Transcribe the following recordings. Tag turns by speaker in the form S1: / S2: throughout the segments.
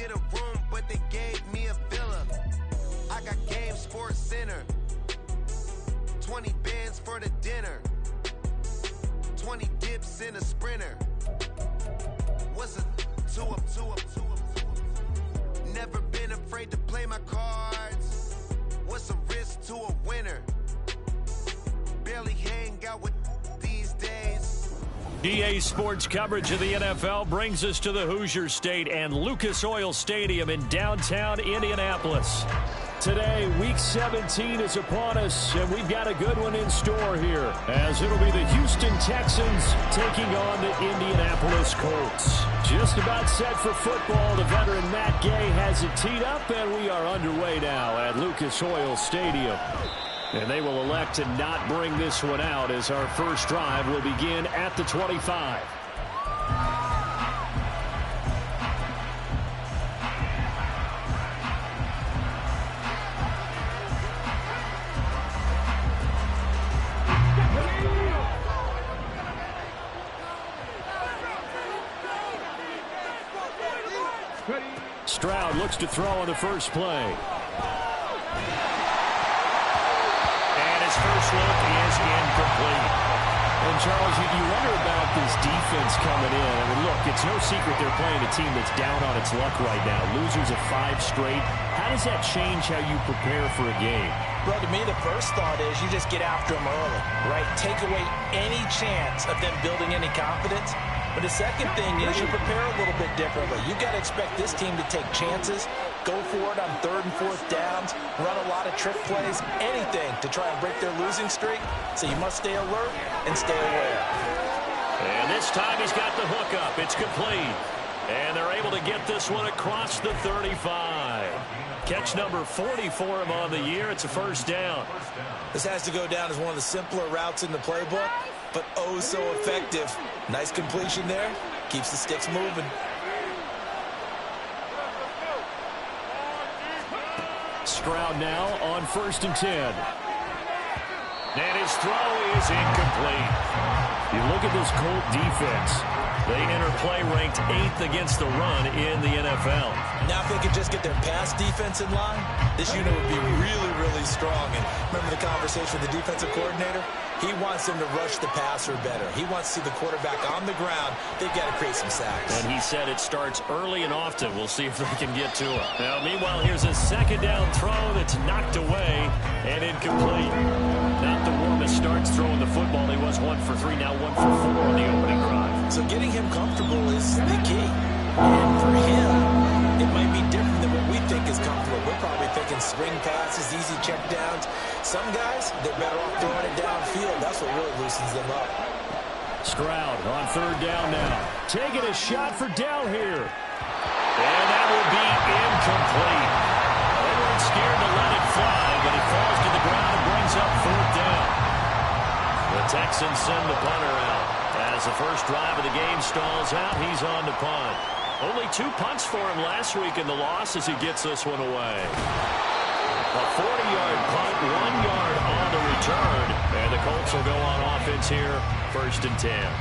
S1: get a room, but they gave me a villa. I got Game Sports Center. 20 bands for the dinner. 20 dips in a sprinter. What's a two up? Never been afraid to play my cards. What's a risk to a winner? Barely hang out with these days.
S2: EA Sports coverage of the NFL brings us to the Hoosier State and Lucas Oil Stadium in downtown Indianapolis. Today, Week 17 is upon us, and we've got a good one in store here, as it'll be the Houston Texans taking on the Indianapolis Colts. Just about set for football. The veteran Matt Gay has it teed up, and we are underway now at Lucas Oil Stadium. And they will elect to not bring this one out, as our first drive will begin at the 25. Stroud looks to throw on the first play. And his first look is incomplete. And Charles, you wonder about this defense coming in. I mean, look, it's no secret they're playing a team that's down on its luck right now. Losers of 5 straight. How does that change how you prepare for a game?
S3: Bro, to me, the first thought is you just get after them early, right? Take away any chance of them building any confidence. But the second thing is you prepare a little bit differently. You got to expect this team to take chances, go for it on 3rd and 4th downs, run a lot of trick plays, anything to try and break their losing streak. So you must stay alert and stay aware.
S2: And this time he's got the hook up. It's complete. And they're able to get this one across the 35. Catch number 40 for him on the year. It's a first down.
S3: This has to go down as one of the simpler routes in the playbook, but oh so effective. Nice completion there. Keeps the sticks moving.
S2: Stroud now on 1st and 10. And his throw is incomplete. You look at this Colt defense. They enter play ranked 8th against the run in the NFL.
S3: Now if they could just get their pass defense in line, this unit would be really, really strong. And remember the conversation with the defensive coordinator? He wants them to rush the passer better. He wants to see the quarterback on the ground. They've got to create some sacks.
S2: And he said it starts early and often. We'll see if they can get to it. Now, meanwhile, here's a second down throw that's knocked away and incomplete. Not the warmest starts throwing the football. He was 1 for 3, now 1 for 4 on the opening drive.
S3: So getting him comfortable is the key. And for him, it might be different than what we think is comfortable. We're probably thinking swing passes, easy check downs. Some guys, they're better off throwing it downfield. That's what really loosens them up.
S2: Stroud on 3rd down now. Taking a shot for down here. And that will be incomplete. They weren't scared to let it fly, but it falls to the ground and brings up 4th down. The Texans send the punter out. As the first drive of the game stalls out, he's on to punt. Only 2 punts for him last week in the loss as he gets this one away. A 40-yard punt, 1 yard on the return. And the Colts will go on offense here, 1st and 10.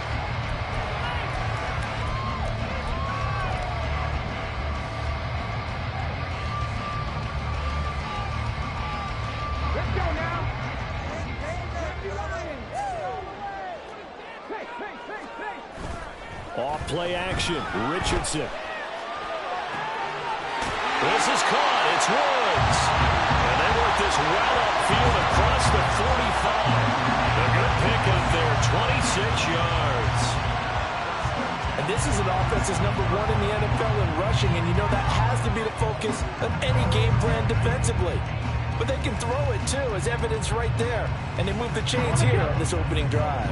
S4: Let's go now.
S2: Off play action, Richardson. This is caught, it's Woods. And they work this well upfield across the 45. A good pickup there, 26 yards.
S3: And this is an offense that's number 1 in the NFL in rushing, and you know that has to be the focus of any game plan defensively. But they can throw it, too, as evidence right there. And they move the chains here on this opening drive.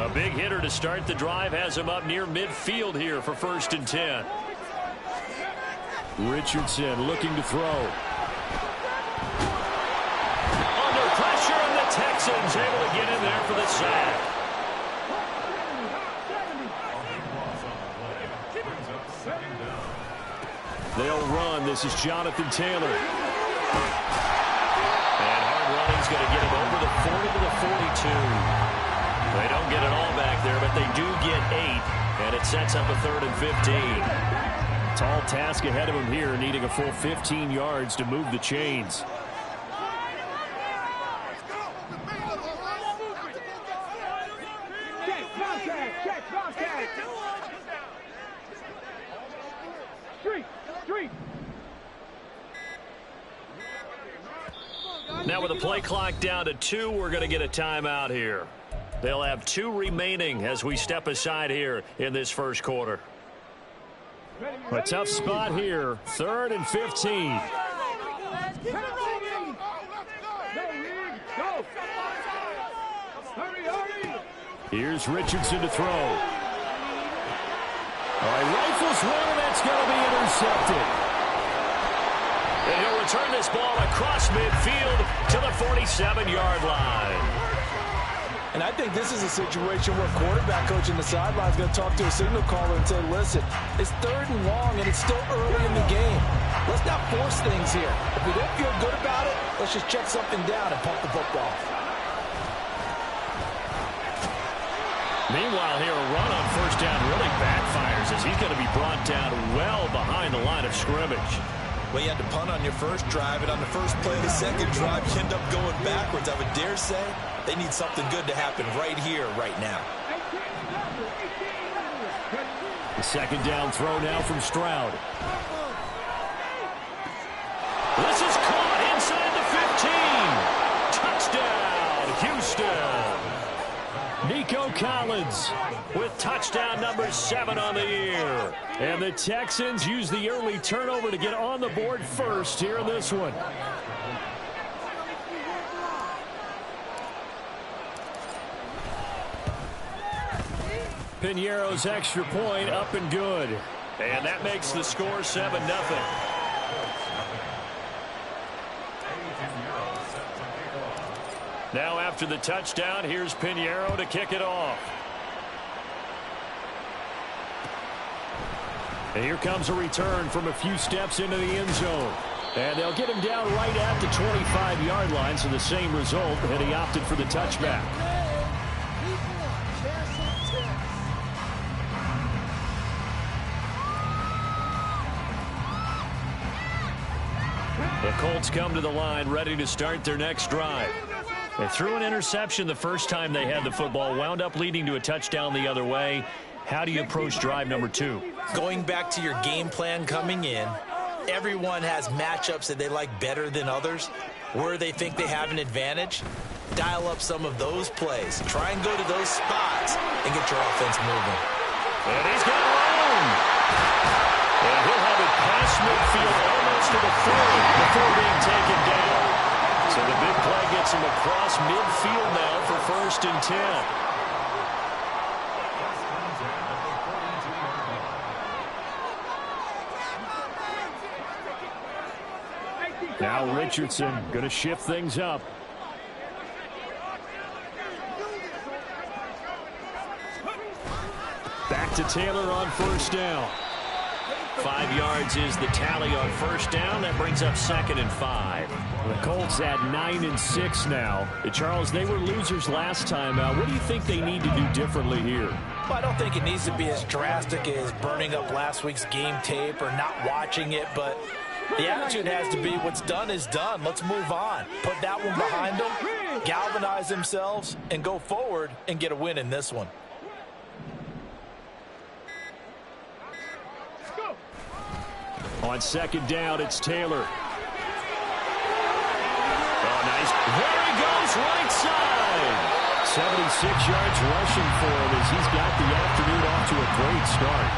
S2: A big hitter to start the drive has him up near midfield here for 1st and 10. Richardson looking to throw. Under pressure, and the Texans able to get in there for the sack. They'll run. This is Jonathan Taylor. And hard running's going to get him over the 40 to the 42. They don't get it all back there, but they do get 8, and it sets up a 3rd and 15. Tall task ahead of him here, needing a full 15 yards to move the chains. Now with the play clock down to 2, we're going to get a timeout here. They'll have 2 remaining as we step aside here in this first quarter. A tough spot here, 3rd and 15. Here's Richardson to throw. All right, rifles one, and that's going to be intercepted. And he'll return this ball across midfield to the 47-yard line.
S3: And I think this is a situation where quarterback coach in the sideline is going to talk to a signal caller and say, listen, it's 3rd and long, and it's still early in the game. Let's not force things here. If we don't feel good about it, let's just check something down and pump the football.
S2: Meanwhile, here, a run on first down really backfires as he's going to be brought down well behind the line of scrimmage.
S4: Well, you had to punt on your first drive, and on the first play of the second drive, you end up going backwards. I would dare say they need something good to happen right here, right now.
S2: The second down throw now from Stroud. This is caught inside the 15. Touchdown, Houston. Nico Collins with touchdown number 7 on the year. And the Texans use the early turnover to get on the board first here in this one. Piñeiro's extra point up and good. And that makes the score 7-0. Now after the touchdown, here's Piñeiro to kick it off. And here comes a return from a few steps into the end zone. And they'll get him down right at the 25-yard line, so the same result, and he opted for the touchback. The Colts come to the line ready to start their next drive. They threw an interception the first time they had the football, wound up leading to a touchdown the other way. How do you approach drive number 2?
S3: Going back to your game plan coming in, everyone has matchups that they like better than others. Where they think they have an advantage, dial up some of those plays. Try and go to those spots and get your offense moving.
S2: And he's got room. And he'll have it past midfield almost to the 40 before being taken down. So the big play gets him across midfield now for 1st and 10. Now Richardson going to shift things up. Back to Taylor on first down. 5 yards is the tally on first down. That brings up 2nd and 5. The Colts at 9-6 now. Charles, they were losers last time out. What do you think they need to do differently here?
S3: Well, I don't think it needs to be as drastic as burning up last week's game tape or not watching it, but the attitude has to be what's done is done. Let's move on. Put that one behind them, galvanize themselves, and go forward and get a win in this one.
S2: On second down, it's Taylor. Oh, nice. There he goes, right side. 76 yards rushing for him as he's got the afternoon off to a great start.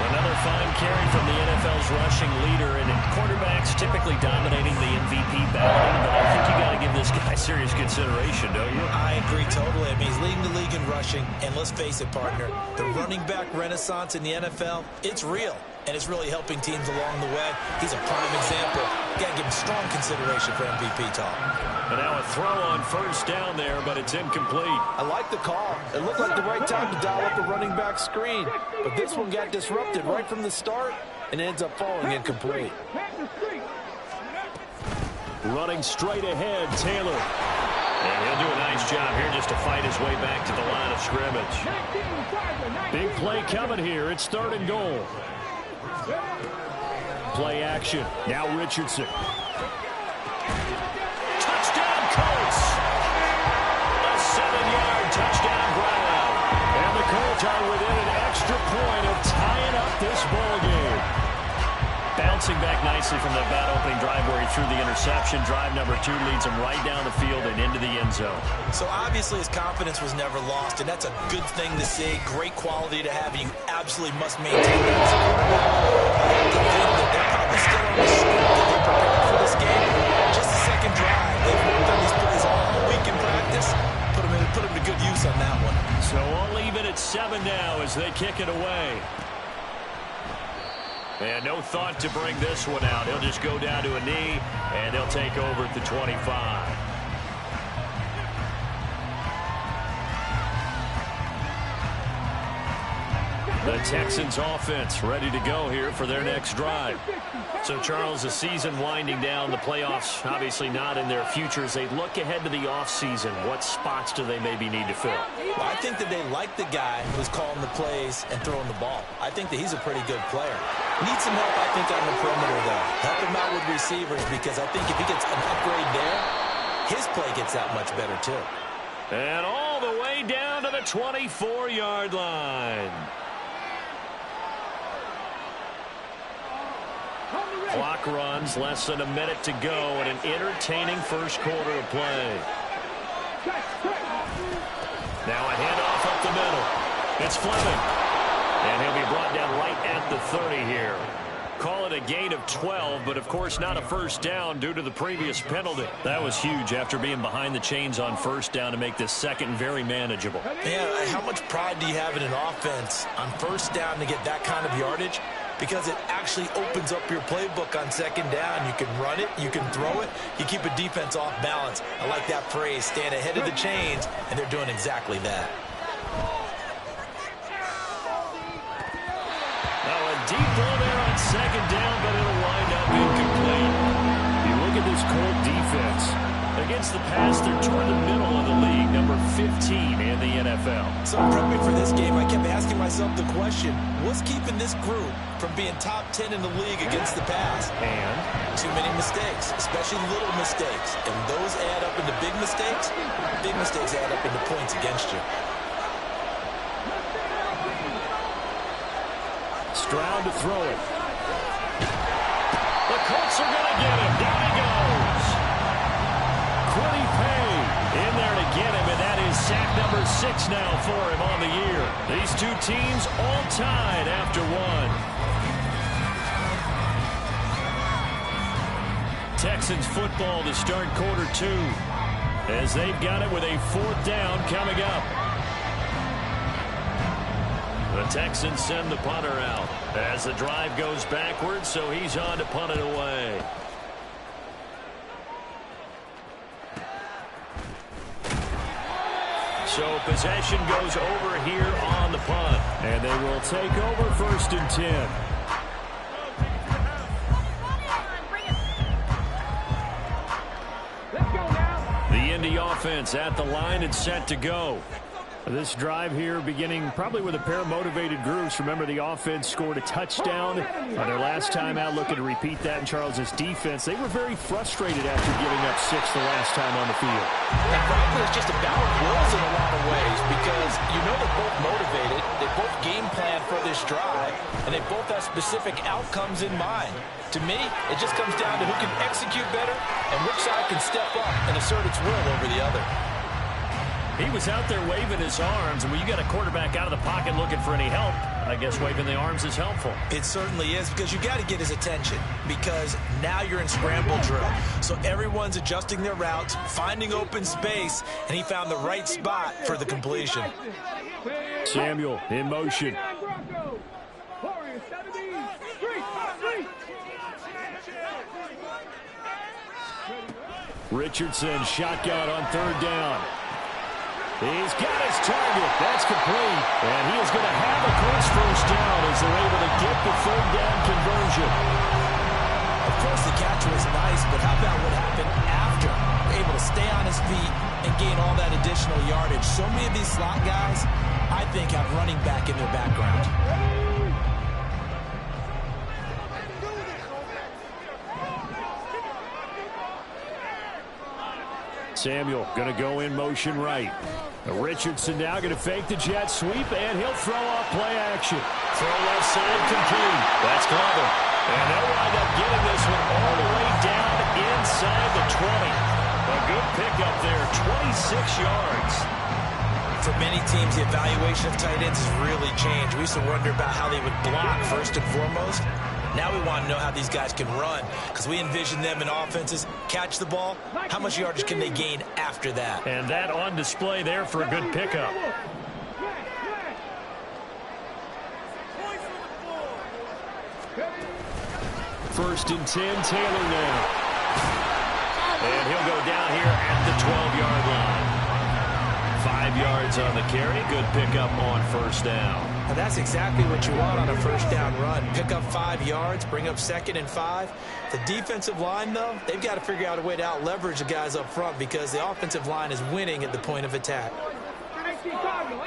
S2: Another fine carry from the NFL's rushing leader, and quarterbacks typically dominating the MVP balloting, but I think you got to give this guy serious consideration, don't you?
S3: I agree totally. I mean, he's leading the league in rushing, and let's face it, partner, the running back renaissance in the NFL, it's real, and it's really helping teams along the way. He's a prime example. Got to give him strong consideration for MVP talk.
S2: And now a throw on first down there, but it's incomplete.
S3: I like the call. It looked like the right time to dial up the running back screen. But this one got disrupted right from the start and ends up falling incomplete.
S2: Running straight ahead, Taylor. And he'll do a nice job here just to fight his way back to the line of scrimmage. Big play coming here. It's 3rd and goal. Play action. Now Richardson. Touchdown, Colts. A 7-yard touchdown Brown. And the Colts are within an extra point of tying up this ball game. Bouncing back nicely from that bad opening drive where he threw the interception. Drive number 2 leads him right down the field and into the end zone.
S3: So obviously his confidence was never lost, and that's a good thing to see. Great quality to have. You absolutely must maintain that as a quarterback. I have to think that they're probably still on the script that they prepared for this game. Just the second drive. They've worked on these plays all week in practice. Put them to good use on that one.
S2: So all even at 7 now as they kick it away. And no thought to bring this one out. He'll just go down to a knee, and they'll take over at the 25. The Texans offense ready to go here for their next drive. So, Charles, the season winding down, the playoffs obviously not in their future. As they look ahead to the offseason, what spots do they maybe need to fill?
S3: Well, I think that they like the guy who's calling the plays and throwing the ball. I think that he's a pretty good player. Needs some help, I think, on the perimeter, though. Help him out with receivers, because I think if he gets an upgrade there, his play gets that much better, too.
S2: And all the way down to the 24-yard line. Clock runs, less than a minute to go, and an entertaining first quarter of play. Now a handoff up the middle. It's Fleming. And he'll be brought down right at the 30 here. Call it a gain of 12, but of course not a first down due to the previous penalty. That was huge after being behind the chains on first down to make this second very manageable.
S3: Yeah, how much pride do you have in an offense on first down to get that kind of yardage? Because it actually opens up your playbook on second down. You can run it, you can throw it, you keep a defense off balance. I like that phrase, stand ahead of the chains, and they're doing exactly that.
S2: Now a deep ball there on second down, but it'll wind up incomplete. You look at this Colt defense. Against the pass, they're toward the middle of the league, number 15 in the NFL.
S3: So prepping for this game, I kept asking myself the question, what's keeping this group from being top 10 in the league against the pass?
S2: And
S3: too many mistakes, especially little mistakes. And those add up into big mistakes. Big mistakes add up into points against you.
S2: Stroud to throw it. The Colts are going to get him. Down he goes. Quiddy Pay in there to get him, and that is sack number 6 now for him on the year. These two teams all tied after one. Texans football to start quarter 2 as they've got it with a 4th down coming up. The Texans send the punter out as the drive goes backwards, so he's on to punt it away. So possession goes over here on the punt, and they will take over 1st and 10. The Indy offense at the line and set to go. This drive here beginning probably with a pair of motivated groups. Remember, the offense scored a touchdown on their last time out. Looking to repeat that in Charles's defense. They were very frustrated after giving up 6 the last time on the field.
S3: And frankly, it's just a battle of wills in a lot of ways, because you know they're both motivated. They both game plan for this drive, and they both have specific outcomes in mind. To me, it just comes down to who can execute better and which side can step up and assert its will over the other.
S2: He was out there waving his arms, and when you got a quarterback out of the pocket looking for any help, I guess waving the arms is helpful.
S3: It certainly is, because you got to get his attention, because now you're in scramble drill. So everyone's adjusting their routes, finding open space, and he found the right spot for the completion.
S2: Samuel in motion. Richardson shotgun on 3rd down. He's got his target. That's complete. And he is going to have a Colts 1st down as they're able to get the 3rd down conversion.
S3: Of course, the catch was nice, but how about what happened after? Able to stay on his feet and gain all that additional yardage. So many of these slot guys, I think, have running back in their background.
S2: Samuel going to go in motion right. Richardson now going to fake the jet sweep, and he'll throw off play action. Throw left side complete. That's Glover. And they'll wind up getting this one all the way down inside the 20. A good pickup there, 26 yards.
S3: For many teams, the evaluation of tight ends has really changed. We used to wonder about how they would block first and foremost. Now we want to know how these guys can run, because we envision them in offenses catch the ball. How much yardage can they gain after that?
S2: And that on display there for a good pickup. First and 10, Taylor now. And he'll go down here at the 12-yard line. 5 yards on the carry. Good pickup on first down.
S3: And that's exactly what you want on a first down run. Pick up 5 yards, bring up 2nd and 5. The defensive line, though, they've got to figure out a way to out-leverage the guys up front because the offensive line is winning at the point of attack.
S5: 18 Cardinal.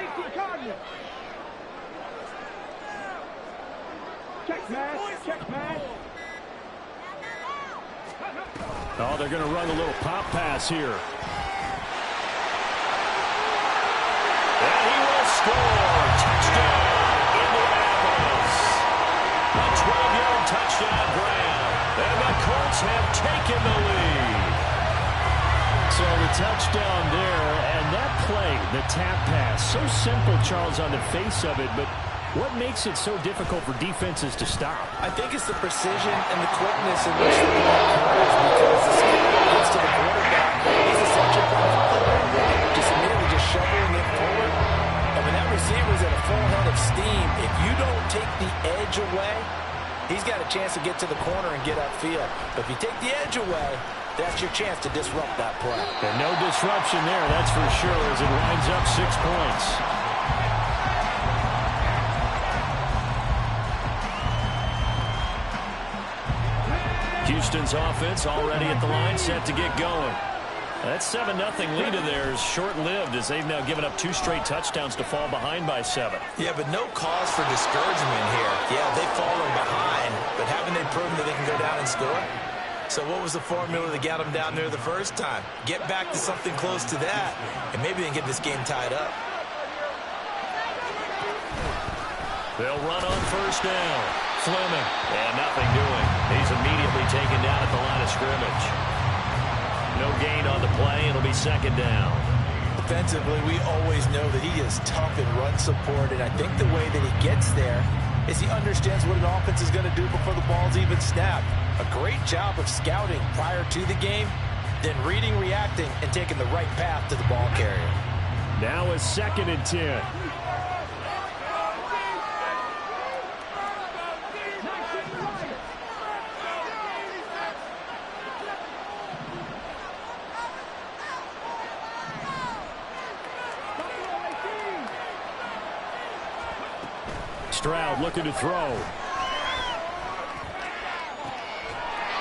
S5: Check, man.
S2: Oh, they're going to run a little pop pass here. And he will score. Touchdown, Indianapolis. A 12-yard touchdown grab. And the Colts have taken the lead. So the touchdown there, and that play, the tap pass, so simple, Charles, on the face of it, but what makes it so difficult for defenses to stop?
S3: I think it's the precision and the quickness in which the ball occurs because the skill gets to the quarterback. He's essentially just immediately just shoveling it forward. And when that receiver's at a full head of steam, if you don't take the edge away, he's got a chance to get to the corner and get upfield. But if you take the edge away, that's your chance to disrupt that play.
S2: And no disruption there, that's for sure, as it winds up 6 points. Houston's offense already at the line, set to get going. That 7-0 lead of theirs short-lived as they've now given up 2 straight touchdowns to fall behind by 7.
S3: Yeah, but no cause for discouragement here. Yeah, they've fallen behind, but haven't they proven that they can go down and score? So what was the formula that got them down there the first time? Get back to something close to that, and maybe they can get this game tied up.
S2: They'll run on first down. Fleming, and nothing doing. He's immediately taken down at the line of scrimmage. No gain on the play. It'll be 2nd down.
S3: Defensively, we always know that he is tough in run support, and I think the way that he gets there is he understands what an offense is going to do before the ball's even snapped. A great job of scouting prior to the game, then reading, reacting, and taking the right path to the ball carrier.
S2: Now a 2nd and 10. Stroud looking to throw.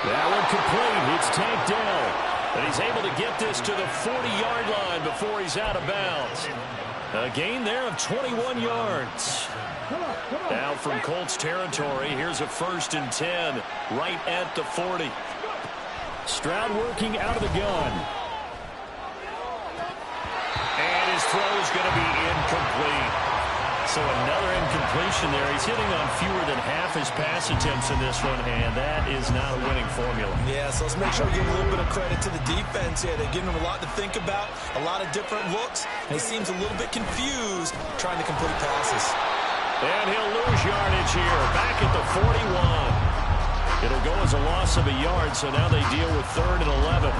S2: That one complete. It's tanked down. And he's able to get this to the 40-yard line before he's out of bounds. A gain there of 21 yards. Now from Colts territory, here's a 1st and 10 right at the 40. Stroud working out of the gun. And his throw is going to be incomplete. So another incompletion there. He's hitting on fewer than half his pass attempts in this one, and that is not a winning formula.
S3: Yeah, so let's make sure we give a little bit of credit to the defense here. They're giving him a lot to think about, a lot of different looks, and he seems a little bit confused trying to complete passes.
S2: And he'll lose yardage here, back at the 41. It'll go as a loss of a yard, so now they deal with 3rd and 11.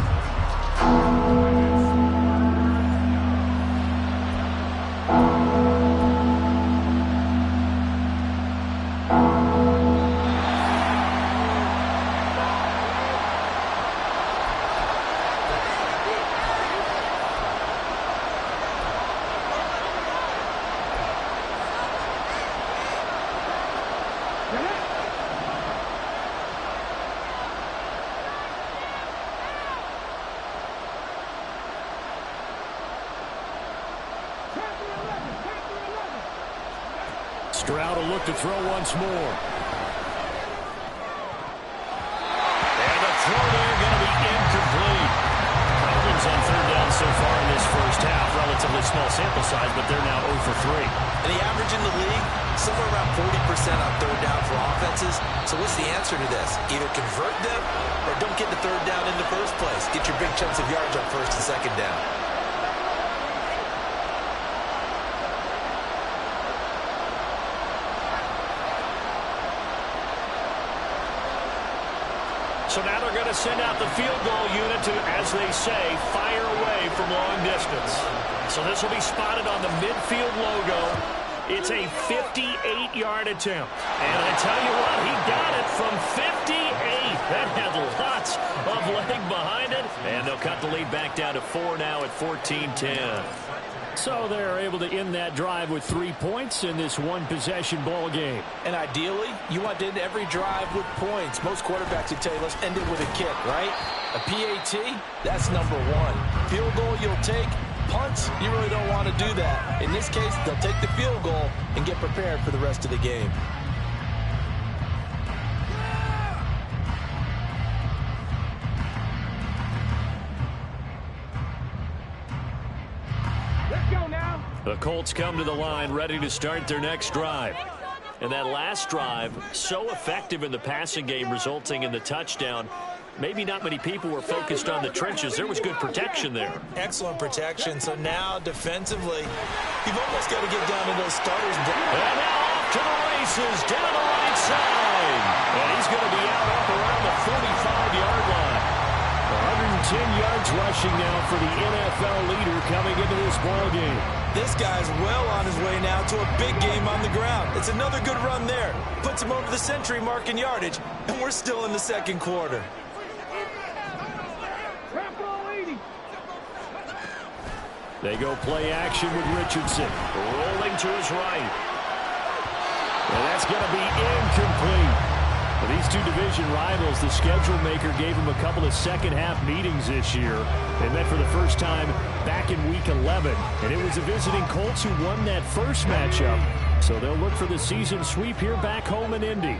S2: Stroud will look to throw once more. And the throw there going to be incomplete. Problems on 3rd down small sample size, but they're now 0 for 3.
S4: And the average in the league, somewhere around 40% on third down for offenses. So what's the answer to this? Either convert them or don't get the third down in the first place. Get your big chunks of yards on first and second down.
S2: So now they're going to send out the field goal unit to, as they say, fire away from long distance. So this will be spotted on the midfield logo. It's a 58-yard attempt. And I tell you what, he got it from 58. That had lots of leg behind it. And they'll cut the lead back down to 4 now at 14-10. So they're able to end that drive with 3 points in this one-possession ball game.
S3: And ideally, you want to end every drive with points. Most quarterbacks would tell you, let's end it with a kick, right? A PAT, that's number 1. Field goal you'll take. Punts, you really don't want to do that. In this case, they'll take the field goal and get prepared for the rest of the game.
S2: The Colts come to the line ready to start their next drive. And that last drive, so effective in the passing game, resulting in the touchdown. Maybe not many people were focused on the trenches. There was good protection there.
S4: Excellent protection. So now, defensively, you've almost got to get down to those starters.
S2: And now off to the races, down the right side. And he's going to be out up around the 45-yard line. 110 yards rushing now for the NFL leader coming into this ball game.
S4: This guy's well on his way now to a big game on the ground. It's another good run there. Puts him over the century mark in yardage, and we're still in the second quarter.
S2: They go play action with Richardson. Rolling to his right. And that's going to be incomplete. For these two division rivals, the schedule maker gave them a couple of second-half meetings this year. They met for the first time back in Week 11. And it was the visiting Colts who won that first matchup. So they'll look for the season sweep here back home in Indy.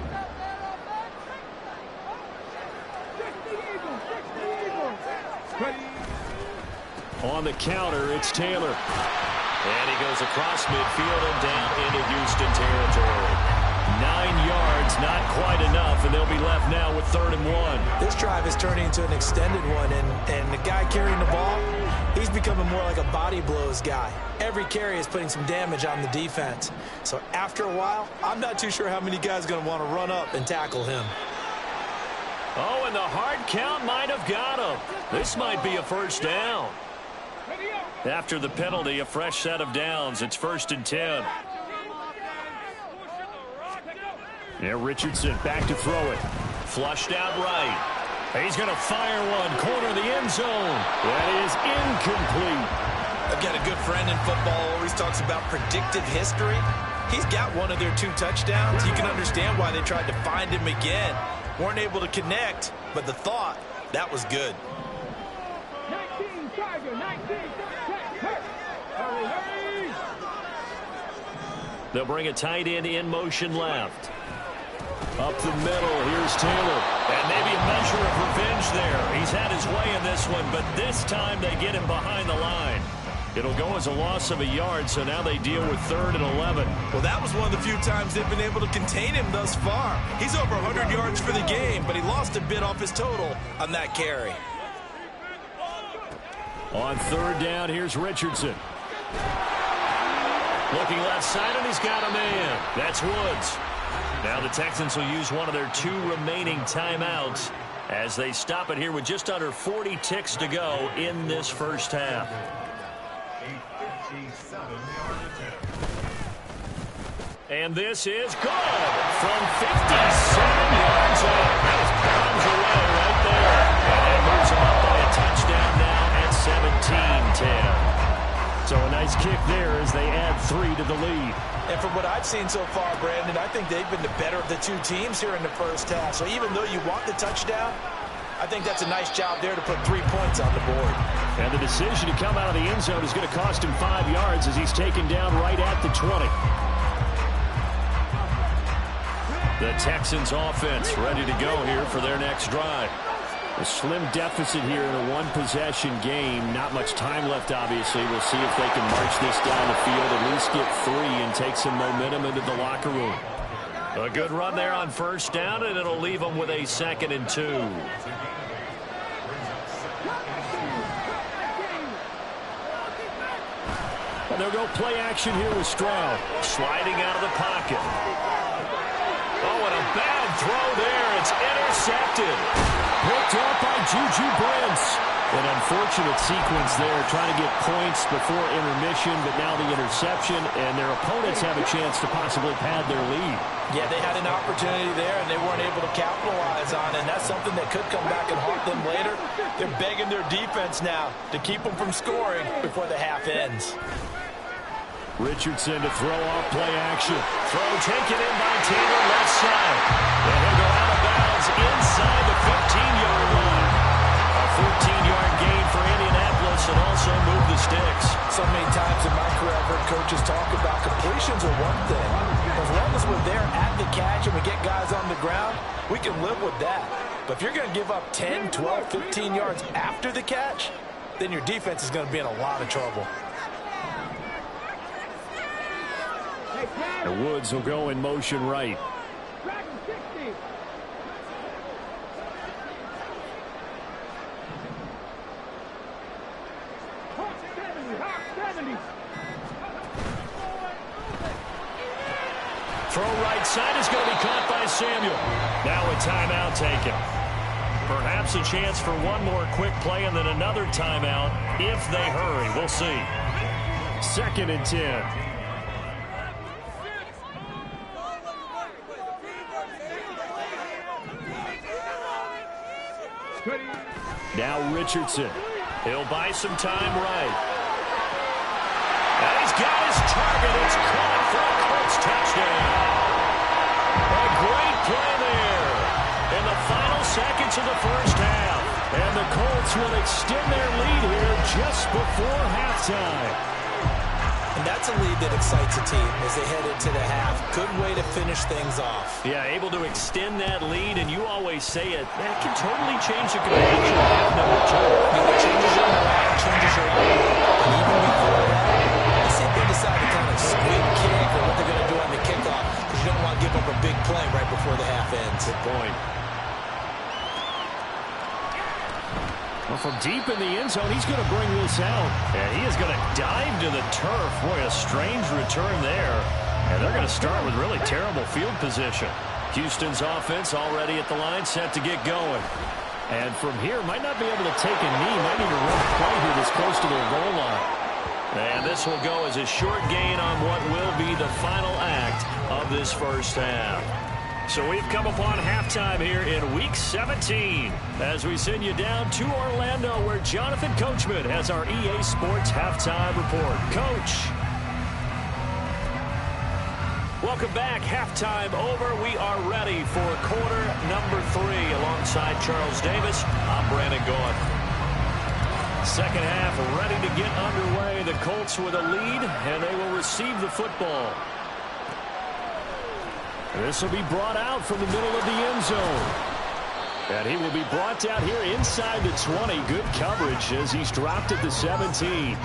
S2: On the counter, it's Taylor. And he goes across midfield and down into Houston territory. 9 yards, not quite enough, and they'll be left now with 3rd and 1.
S3: This drive is turning into an extended one, and the guy carrying the ball, he's becoming more like a body blows guy. Every carry is putting some damage on the defense. So after a while, I'm not too sure how many guys are going to want to run up and tackle him.
S2: Oh, and the hard count might have got him. This might be a first down. After the penalty, a fresh set of downs. It's 1st and 10. Yeah, Richardson back to throw it. Flushed out right. He's going to fire one. Corner of the end zone. That is incomplete.
S4: I've got a good friend in football, always talks about predictive history. He's got one of their 2 touchdowns. You can understand why they tried to find him again. Weren't able to connect, but the thought, that was good.
S5: 19, Tiger, 19.
S2: They'll bring a tight end in motion left. Up the middle, here's Taylor. And maybe a measure of revenge there. He's had his way in this one, but this time they get him behind the line. It'll go as a loss of a yard, so now they deal with 3rd and 11.
S4: Well, that was one of the few times they've been able to contain him thus far. He's over 100 yards for the game, but he lost a bit off his total on that carry.
S2: On 3rd down, here's Richardson. Looking left side, and he's got a man. That's Woods. Now the Texans will use one of their 2 remaining timeouts as they stop it here with just under 40 ticks to go in this first half. And this is good from 57 yards out. That was bombs away right there. And that moves them up by a touchdown now at 17-10. So a nice kick there as they add 3 to the lead.
S3: And from what I've seen so far, Brandon, I think they've been the better of the 2 teams here in the first half. So even though you want the touchdown, I think that's a nice job there to put 3 points on the board.
S2: And the decision to come out of the end zone is going to cost him 5 yards as he's taken down right at the 20. The Texans offense ready to go here for their next drive. A slim deficit here in a one-possession game. Not much time left, obviously. We'll see if they can march this down the field, at least get 3 and take some momentum into the locker room. A good run there on first down, and it'll leave them with a 2nd and 2. And they'll go play action here with Stroud. Sliding out of the pocket. Oh, and a bad throw there. It's intercepted. Picked up by Juju Brents. An unfortunate sequence there, trying to get points before intermission, but now the interception, and their opponents have a chance to possibly pad their lead.
S3: Yeah, they had an opportunity there, and they weren't able to capitalize on it, and that's something that could come back and haunt them later. They're begging their defense now to keep them from scoring before the half ends.
S2: Richardson to throw off play action. Throw taken in by Taylor left side. And he'll go out of bounds inside the 15-yard line. A 14-yard gain for Indianapolis and also move the sticks.
S3: So many times in my career I've heard coaches talk about completions are one thing. As long as we're there at the catch and we get guys on the ground, we can live with that. But if you're going to give up 10, 12, 15 yards after the catch, then your defense is going to be in a lot of trouble.
S2: The Woods will go in motion right. Throw right side is going to be caught by Samuel. Now a timeout taken. Perhaps a chance for one more quick play and then another timeout if they hurry. We'll see. 2nd and 10. Now Richardson. He'll buy some time right. And he's got his target. It's caught for a Colts touchdown. A great play there in the final seconds of the first half. And the Colts will extend their lead here just before halftime.
S3: And that's a lead that excites a team as they head into the half. Good way to finish things off.
S2: Yeah, able to extend that lead, and you always say it. That can totally change the complexion of half number 2.
S3: It changes your morale, changes your lead. And even before that, I think they decide to kind of squib kick or what they're going to do on the kickoff because you don't want to give up a big play right before the half ends.
S2: Good point. Well, from deep in the end zone, he's going to bring this out. And he is going to dive to the turf. Boy, a strange return there. And they're going to start with really terrible field position. Houston's offense already at the line, set to get going. And from here, might not be able to take a knee. Might need to run a play here this close to their goal line. And this will go as a short gain on what will be the final act of this first half. So we've come upon halftime here in Week 17 as we send you down to Orlando where Jonathan Coachman has our EA Sports Halftime Report. Coach. Welcome back. Halftime over. We are ready for quarter number 3 alongside Charles Davis. I'm Brandon Gaud. Second half ready to get underway. The Colts with a lead, and they will receive the football. This will be brought out from the middle of the end zone. And he will be brought down here inside the 20. Good coverage as he's dropped at the 17.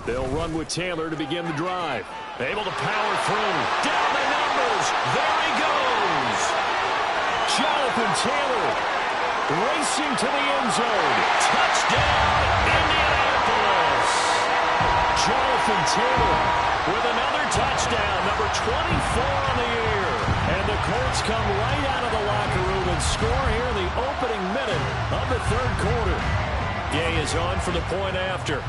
S2: They'll run with Taylor to begin the drive. Able to power through. Down the numbers. There he goes. Jonathan Taylor. Racing to the end zone. Touchdown, Indianapolis. Jonathan Taylor with another touchdown, number 24 on the year. And the Colts come right out of the locker room and score here in the opening minute of the third quarter. Gay is on for the point after.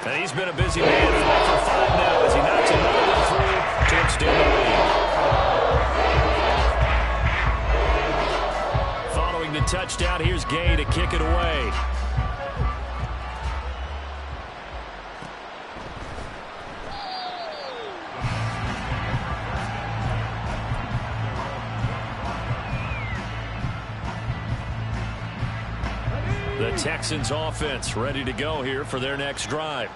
S2: And he's been a busy man for 5 now as he knocks another one through to extend the lead. The touchdown. Here's Gay to kick it away. The Texans offense ready to go here for their next drive.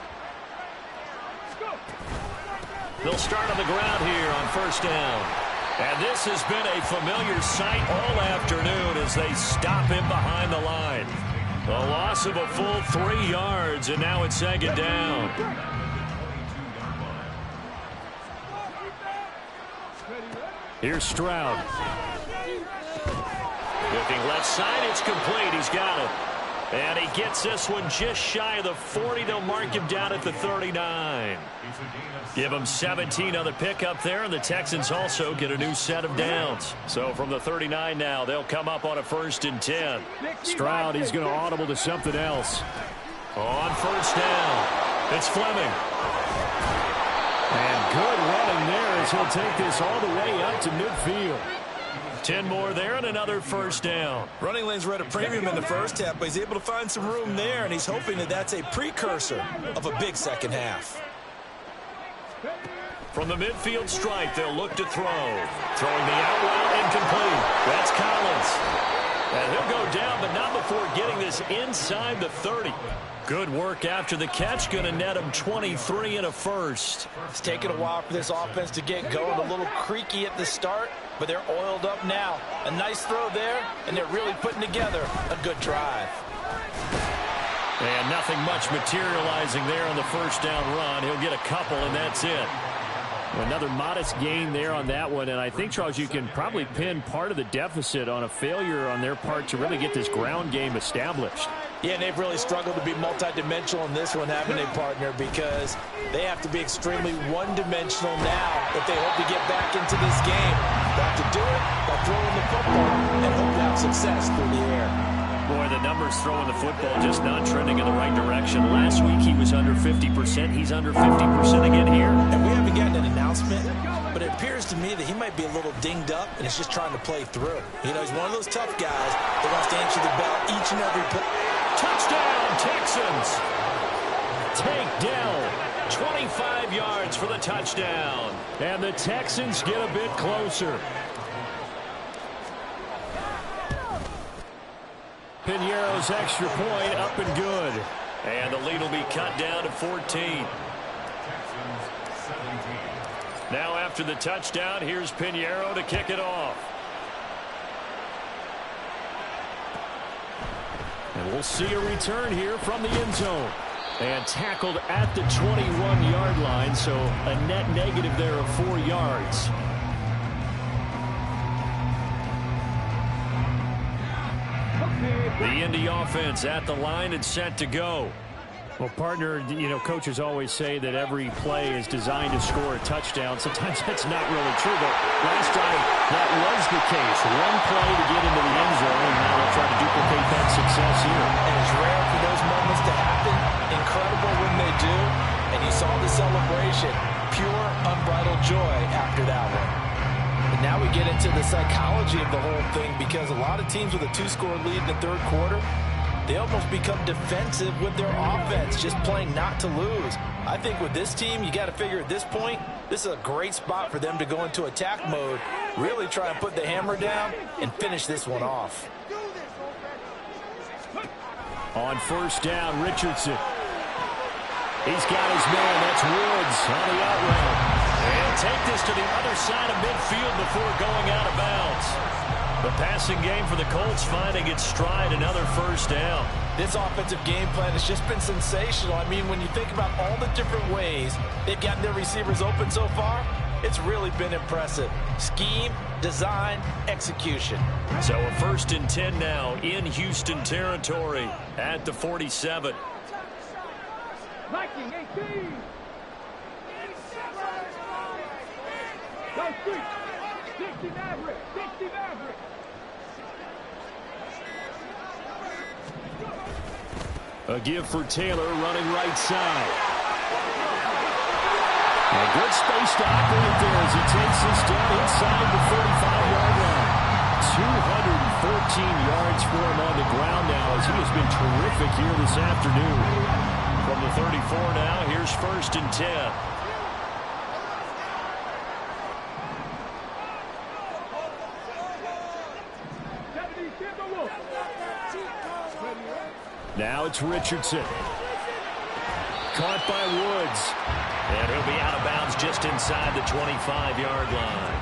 S2: They'll start on the ground here on first down. And this has been a familiar sight all afternoon as they stop him behind the line. A loss of a full 3 yards, and now it's second down. Here's Stroud. Looking left side, it's complete. He's got it. And he gets this one just shy of the 40. They'll mark him down at the 39. Give him 17 on the pickup there, and the Texans also get a new set of downs. So from the 39 now, they'll come up on a 1st and 10. Stroud, he's going to audible to something else. On first down, it's Fleming. And good running there as he'll take this all the way up to midfield. 10 more there and another first down.
S3: Running lanes were at a premium in the first half, but he's able to find some room there, and he's hoping that that's a precursor of a big second half.
S2: From the midfield stripe, they'll look to throw. Throwing the out route, incomplete. That's Collins. And he'll go down, but not before getting this inside the 30. Good work after the catch. Going to net him 23 and a first.
S3: It's taken a while for this offense to get going. A little creaky at the start, but they're oiled up now. A nice throw there, and they're really putting together a good drive.
S2: And nothing much materializing there on the first down run. He'll get a couple, and that's it. Another modest gain there on that one, and I think, Charles, you can probably pin part of the deficit on a failure on their part to really get this ground game established.
S3: Yeah, and they've really struggled to be multidimensional in this one, having a partner, because they have to be extremely one-dimensional now if they hope to get back into this game. They have to do it by throwing the football and hope to have success through the air.
S2: Boy, the numbers throwing the football just not trending in the right direction. Last week he was under 50%. He's under 50% again here.
S3: And we haven't gotten an announcement, but it appears to me that he might be a little dinged up and is just trying to play through. You know, he's one of those tough guys that wants to answer the bell each and every play.
S2: Touchdown, Texans. Take down. 25 yards for the touchdown. And the Texans get a bit closer. Piñeiro's extra point up and good. And the lead will be cut down to 14. Now after the touchdown, here's Piñeiro to kick it off. And we'll see a return here from the end zone. And tackled at the 21-yard line, so a net negative there of 4 yards. The Indy offense at the line and set to go. Well, partner, you know, coaches always say that every play is designed to score a touchdown. Sometimes that's not really true, but last drive that was the case. One play to get into the end zone, and now they'll try to duplicate that success here.
S3: And it's rare for those moments to happen. Incredible when they do. And you saw the celebration. Pure, unbridled joy after that one. And now we get into the psychology of the whole thing, because a lot of teams with a 2-score lead in the third quarter, they almost become defensive with their offense, just playing not to lose. I think with this team, you got to figure at this point, this is a great spot for them to go into attack mode, really try and put the hammer down and finish this one off.
S2: On first down, Richardson. He's got his man. That's Woods on the out route. And take this to the other side of midfield before going out of bounds. The passing game for the Colts finding its stride, another first down.
S3: This offensive game plan has just been sensational. I mean, when you think about all the different ways they've gotten their receivers open so far, it's really been impressive. Scheme, design, execution.
S2: So a 1st and 10 now in Houston territory at the 47.
S5: Viking 18. Go street. 60 Maverick. 60 Maverick.
S2: A give for Taylor running right side. A good space to operate there as he takes this down inside the 45-yard line. 214 yards for him on the ground now as he has been terrific here this afternoon. From the 34 now, here's 1st and 10. Now it's Richardson. Caught by Woods. And he'll be out of bounds just inside the 25-yard line.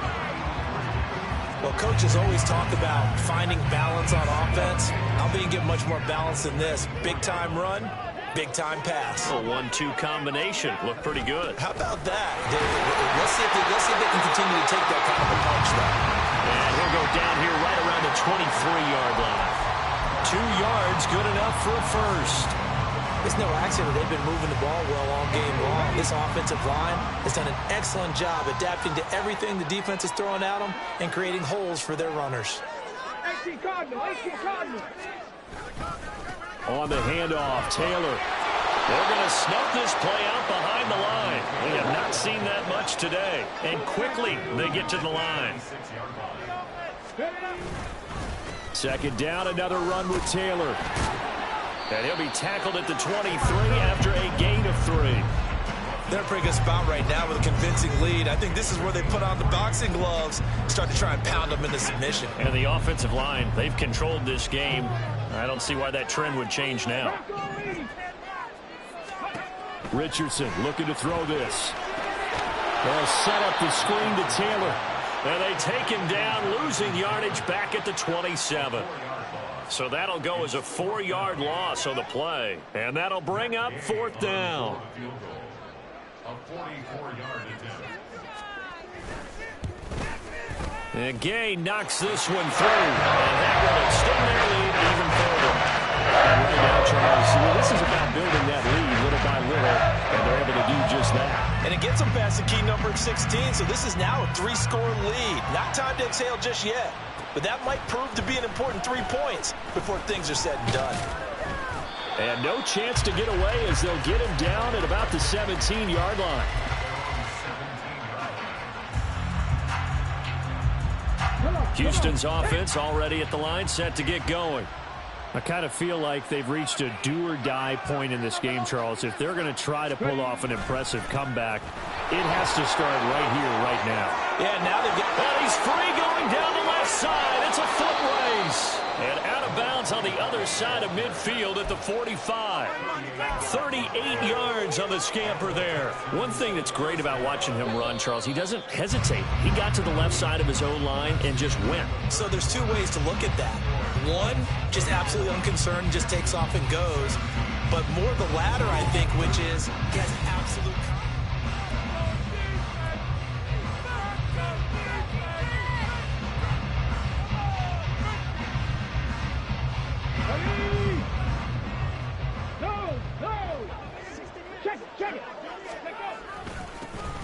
S3: Well, coaches always talk about finding balance on offense. I don't think you get much more balance than this. Big-time run, big-time pass.
S2: A 1-2 combination. Looked pretty good.
S3: How about that? Let's see if they can continue to take that kind of approach, though.
S2: And he'll go down here right around the 23-yard line. 2 yards, good enough for a first.
S3: It's no accident they've been moving the ball well all game long. This offensive line has done an excellent job adapting to everything the defense is throwing at them and creating holes for their runners.
S5: 18 Cardinal, 18 Cardinal.
S2: On the handoff, Taylor. They're going to snuff this play out behind the line. We have not seen that much today. And quickly, they get to the line. Second down, another run with Taylor. And he'll be tackled at the 23 after a gain of 3.
S4: They're in a pretty good spot right now with a convincing lead. I think this is where they put on the boxing gloves and start to try and pound them into submission.
S2: And the offensive line, they've controlled this game. I don't see why that trend would change now. Richardson looking to throw this. They'll set up the screen to Taylor. And they take him down, losing yardage back at the 27. So that'll go as a 4-yard loss on the play. And that'll bring up 4th down. And Gay knocks this one through. And that will extend their lead even further. Right now, Charles, this is about building that lead little by little. And they're able to do just that.
S3: And it gets them past the key number of 16. So this is now a 3-score lead. Not time to exhale just yet. But that might prove to be an important 3 points before things are said and done.
S2: And no chance to get away as they'll get him down at about the 17-yard line. Houston's offense already at the line, set to get going. I kind of feel like they've reached a do-or-die point in this game, Charles. If they're going to try to pull off an impressive comeback, it has to start right here, right now.
S3: Yeah, now they get...
S2: And he's free going down the left side. It's a foot race. And out of bounds on the other side of midfield at the 45. 38 yards on the scamper there. One thing that's great about watching him run, Charles, he doesn't hesitate. He got to the left side of his own line and just went.
S3: So there's 2 ways to look at that. One, just absolutely unconcerned, just takes off and goes. But more the latter, I think, which is he has absolute...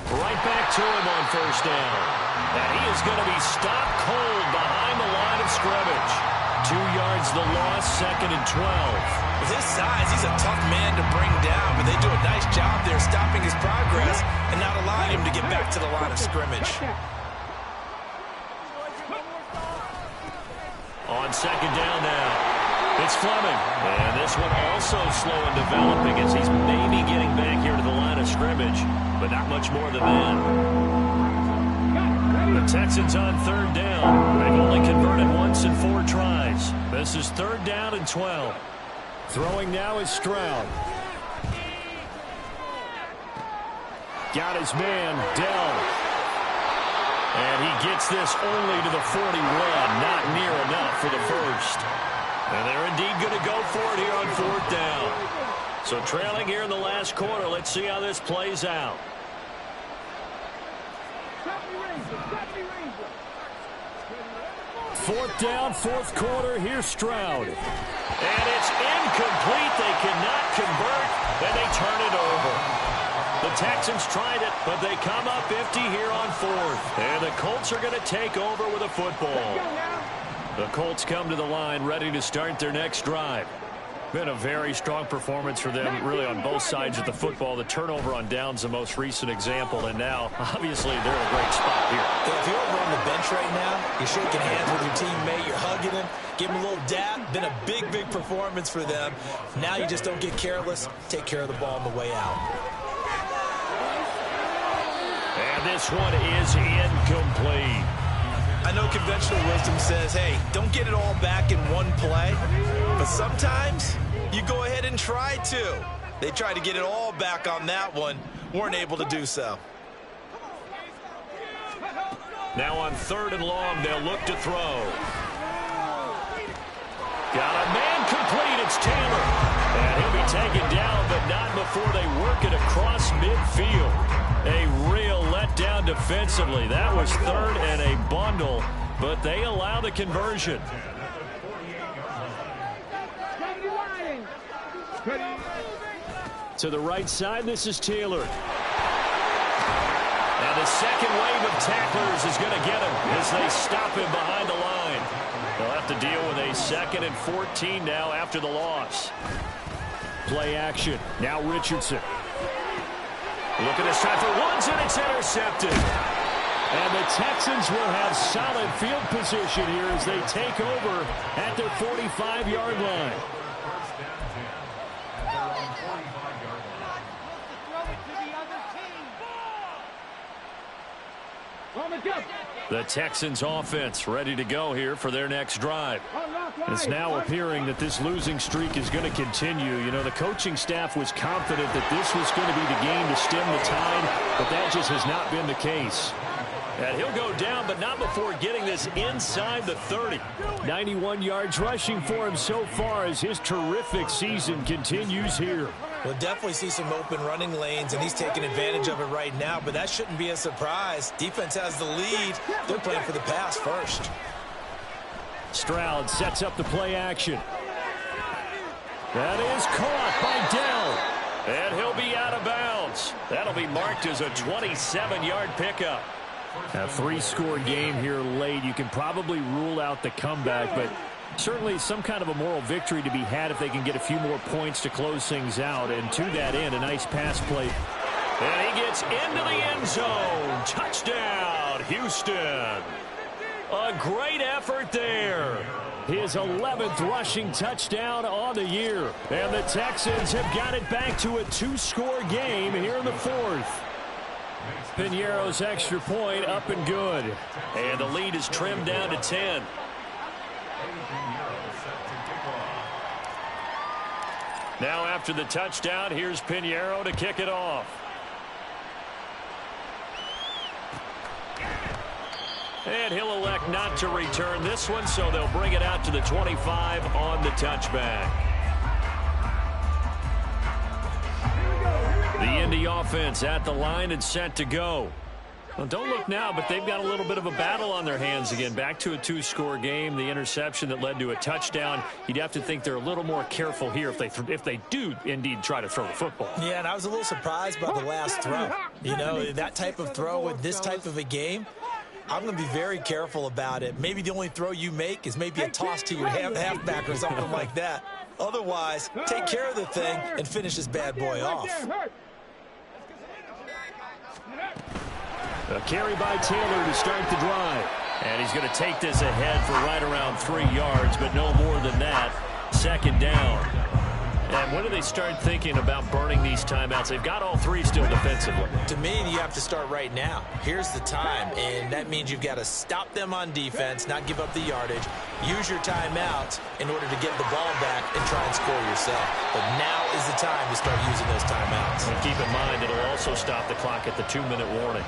S2: Right back to him on first down. And he is going to be stopped cold behind the line of scrimmage. 2 yards the loss, 2nd and 12.
S3: With his size, he's a tough man to bring down, but they do a nice job there stopping his progress and not allowing him to get back to the line of scrimmage.
S2: On second down now, it's Fleming. And this one also slow in developing as he's maybe getting back here to the line of scrimmage, but not much more than that. The Texans on third down. They've only converted once in 4 tries. This is 3rd down and 12. Throwing now is Stroud. Got his man, Dell. And he gets this only to the 41. Not near enough for the first. And they're indeed going to go for it here on 4th down. So trailing here in the last quarter. Let's see how this plays out. 4th down, 4th quarter. Here's Stroud. And it's incomplete. They cannot convert. Then they turn it over. The Texans tried it, but they come up empty here on 4th. And the Colts are going to take over with a football. The Colts come to the line ready to start their next drive. Been a very strong performance for them, really, on both sides of the football. The turnover on downs, the most recent example, and now, obviously, they're in a great spot here.
S3: Yeah, if you're over on the bench right now, you're shaking hands with your teammate, you're hugging him, give him a little dap. Been a big, big performance for them. Now you just don't get careless. Take care of the ball on the way out.
S2: And this one is incomplete.
S4: I know conventional wisdom says, hey, don't get it all back in one play. But sometimes you go ahead and try to. They tried to get it all back on that one. Weren't able to do so.
S2: Now on 3rd and long, they'll look to throw. Got a man complete. It's Taylor. And he'll be taken down, but not before they work it across midfield. A real letdown defensively. That was 3rd and a bundle, but they allow the conversion. To the right side, this is Taylor. And the second wave of tacklers is going to get him as they stop him behind the line. They'll have to deal with a 2nd and 14 now after the loss. Play action. Now Richardson. Looking this time for Woods, and it's intercepted. And the Texans will have solid field position here as they take over at their 45-yard line. The Texans offense ready to go here for their next drive. It's now appearing that this losing streak is going to continue. You know, the coaching staff was confident that this was going to be the game to stem the tide, but that just has not been the case. And he'll go down, but not before getting this inside the 30. 91 yards rushing for him so far as his terrific season continues here.
S3: We'll definitely see some open running lanes, and he's taking advantage of it right now, but that shouldn't be a surprise. Defense has the lead. They're playing for the pass first.
S2: Stroud sets up the play action. That is caught by Dell. And he'll be out of bounds. That'll be marked as a 27-yard pickup. A 3-score game here late. You can probably rule out the comeback, but certainly some kind of a moral victory to be had if they can get a few more points to close things out. And to that end, a nice pass play. And he gets into the end zone. Touchdown, Houston. A great effort there. His 11th rushing touchdown on the year. And the Texans have got it back to a 2-score game here in the 4th. Piñeiro's extra point up and good. And the lead is trimmed down to 10. Now after the touchdown, here's Piñeiro to kick it off. And he'll elect not to return this one, so they'll bring it out to the 25 on the touchback. The Indy offense at the line and set to go. Well, don't look now, but they've got a little bit of a battle on their hands again. Back to a 2-score game. The interception that led to a touchdown. You'd have to think they're a little more careful here if they do indeed try to throw the football.
S3: Yeah, and I was a little surprised by the last throw. You know, that type of throw with this type of a game, I'm going to be very careful about it. Maybe the only throw you make is maybe a toss to your halfback or something like that. Otherwise, take care of the thing and finish this bad boy off.
S2: A carry by Taylor to start the drive. And he's going to take this ahead for right around 3 yards, but no more than that. 2nd down. And when do they start thinking about burning these timeouts? They've got all 3 still defensively.
S3: To me, you have to start right now. Here's the time, and that means you've got to stop them on defense, not give up the yardage, use your timeouts in order to get the ball back and try and score yourself. But now is the time to start using those timeouts.
S2: And keep in mind, it'll also stop the clock at the 2-minute warning.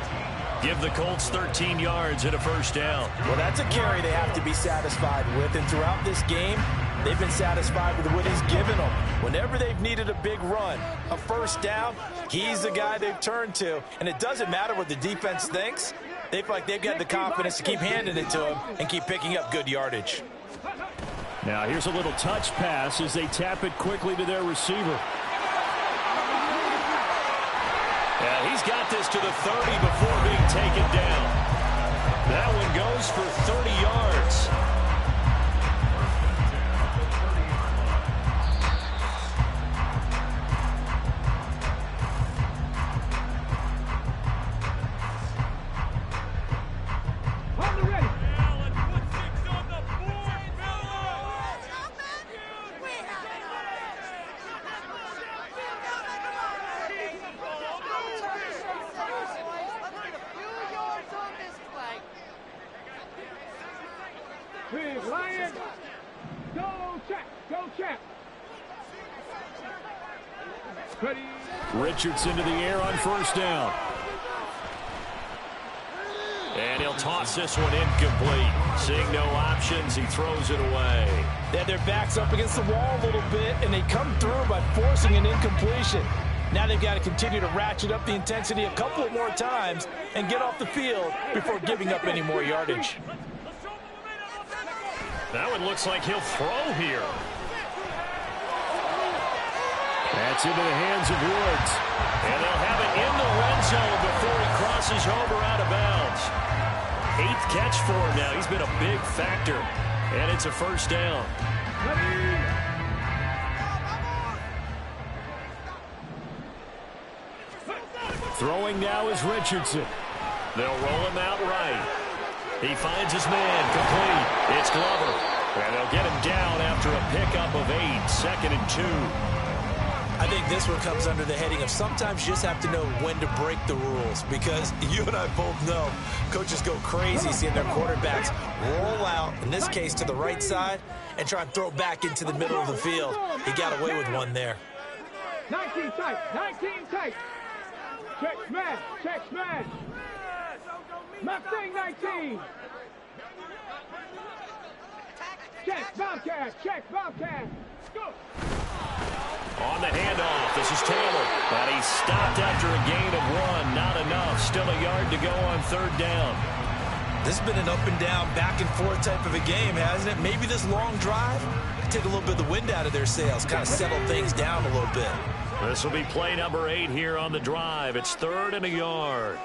S2: Give the Colts 13 yards and a 1st down.
S3: Well, that's a carry they have to be satisfied with, and throughout this game, they've been satisfied with what he's given them. Whenever they've needed a big run, a 1st down, he's the guy they've turned to. And it doesn't matter what the defense thinks. They feel like they've got the confidence to keep handing it to him and keep picking up good yardage.
S2: Now here's a little touch pass as they tap it quickly to their receiver. Yeah, he's got this to the 30 before being taken down. That one goes for 30 yards. Richardson to the air on first down. And he'll toss this one incomplete. Seeing no options, he throws it away.
S3: They had their backs up against the wall a little bit, and they come through by forcing an incompletion. Now they've got to continue to ratchet up the intensity a couple of more times and get off the field before giving up any more yardage.
S2: That one looks like he'll throw here. That's into the hands of Woods. And they'll have it in the red zone before he crosses over out of bounds. 8th catch for him now. He's been a big factor. And it's a first down. Throwing now is Richardson. They'll roll him out right. He finds his man complete. It's Glover. And they'll get him down after a pickup of 8. 2nd and 2.
S3: I think this one comes under the heading of sometimes you just have to know when to break the rules, because you and I both know coaches go crazy seeing their quarterbacks roll out, in this case to the right side, and try and throw it back into the middle of the field. He got away with one there.
S5: 19 tight, 19 tight. Check smash, check smash. Mustang 19. Check Bobcat, check Bobcat. Go.
S2: On the handoff, this is Taylor. But he stopped after a gain of 1. Not enough. Still a yard to go on 3rd down.
S3: This has been an up and down, back and forth type of a game, hasn't it? Maybe this long drive take a little bit of the wind out of their sails, kind of settle things down a little bit.
S2: This will be play number 8 here on the drive. It's 3rd and a yard.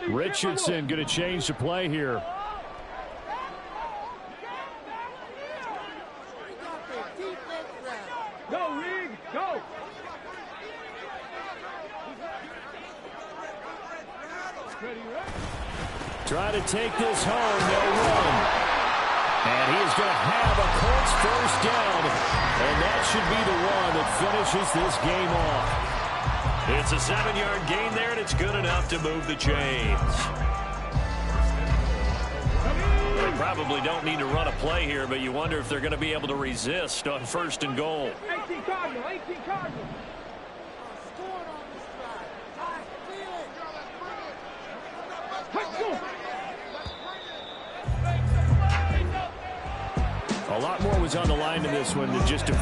S2: Richardson going to change the play here.
S5: Go, Rig, go.
S2: Try to take this home. They'll run. And he is going to have a Colts first down. And that should be the one that finishes this game off. It's a 7-yard gain there, and it's good enough to move the chains. They probably don't need to run a play here, but you wonder if they're going to be able to resist on 1st and goal.
S5: 18 Cardinal, 18 Cardinal.
S2: A lot more was on the line in this one than just a